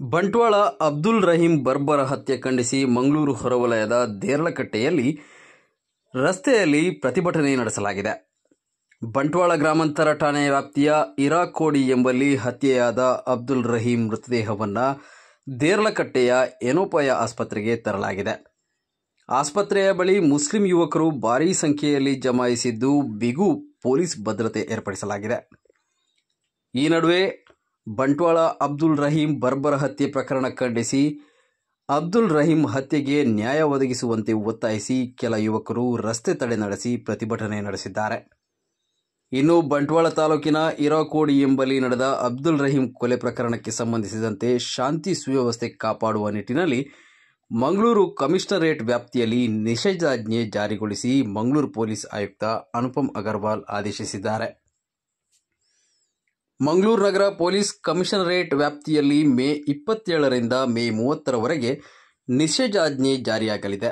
ಬಂಟ್ವಾಳ ಅಬ್ದುಲ್ ರಹೀಂ ಬರ್ಬರ ಹತ್ಯೆ ಖಂಡಿಸಿ ಮಂಗಳೂರು ಹೊರವಲಯದ ದೇರ್ಲಕಟ್ಟೆಯಲ್ಲಿ ರಸ್ತೆಯಲ್ಲಿ ಪ್ರತಿಭಟನೆ ನಡೆಸಲಾಗಿದೆ. ಬಂಟ್ವಾಳ ಗ್ರಾಮಾಂತರ ಠಾಣೆ ವ್ಯಾಪ್ತಿಯ ಇರಾಕೋಡಿ ಎಂಬಲ್ಲಿ ಹತ್ಯೆಯಾದ ಅಬ್ದುಲ್ ರಹೀಂ ಮೃತದೇಹವನ್ನು ದೇರ್ಲಕಟ್ಟೆಯ ಏನೋಪಾಯ ಆಸ್ಪತ್ರೆಗೆ ತರಲಾಗಿದೆ. ಆಸ್ಪತ್ರೆಯ ಬಳಿ ಮುಸ್ಲಿಂ ಯುವಕರು ಭಾರೀ ಸಂಖ್ಯೆಯಲ್ಲಿ ಜಮಾಯಿಸಿದ್ದು ಬಿಗಿ ಪೊಲೀಸ್ ಭದ್ರತೆ ಏರ್ಪಡಿಸಲಾಗಿದೆ. ಈ ನಡುವೆ ಬಂಟ್ವಾಳ ಅಬ್ದುಲ್ ರಹೀಂ ಬರ್ಬರ ಹತ್ಯೆ ಪ್ರಕರಣ ಖಂಡಿಸಿ ಅಬ್ದುಲ್ ರಹೀಂ ಹತ್ಯೆಗೆ ನ್ಯಾಯ ಒದಗಿಸುವಂತೆ ಒತ್ತಾಯಿಸಿ ಕೆಲ ಯುವಕರು ರಸ್ತೆ ತಡೆ ನಡೆಸಿ ಪ್ರತಿಭಟನೆ ನಡೆಸಿದ್ದಾರೆ. ಇನ್ನು ಬಂಟ್ವಾಳ ತಾಲೂಕಿನ ಇರಾಕೋಡಿ ಎಂಬಲ್ಲಿ ನಡೆದ ಅಬ್ದುಲ್ ರಹೀಂ ಕೊಲೆ ಪ್ರಕರಣಕ್ಕೆ ಸಂಬಂಧಿಸಿದಂತೆ ಶಾಂತಿ ಸುವ್ಯವಸ್ಥೆ ಕಾಪಾಡುವ ನಿಟ್ಟಿನಲ್ಲಿ ಮಂಗಳೂರು ಕಮಿಷನರೇಟ್ ವ್ಯಾಪ್ತಿಯಲ್ಲಿ ನಿಷೇಧಾಜ್ಞೆ ಜಾರಿಗೊಳಿಸಿ ಮಂಗಳೂರು ಪೊಲೀಸ್ ಆಯುಕ್ತ ಅನುಪಮ್ ಅಗರ್ವಾಲ್ ಆದೇಶಿಸಿದ್ದಾರೆ. ಮಂಗಳೂರು ನಗರ ಪೊಲೀಸ್ ಕಮಿಷನರೇಟ್ ವ್ಯಾಪ್ತಿಯಲ್ಲಿ ಮೇ 27ರಿಂದ ಮೇ 30ರವರೆಗೆ ನಿಷೇಧಾಜ್ಞೆ ಜಾರಿಯಾಗಲಿದೆ.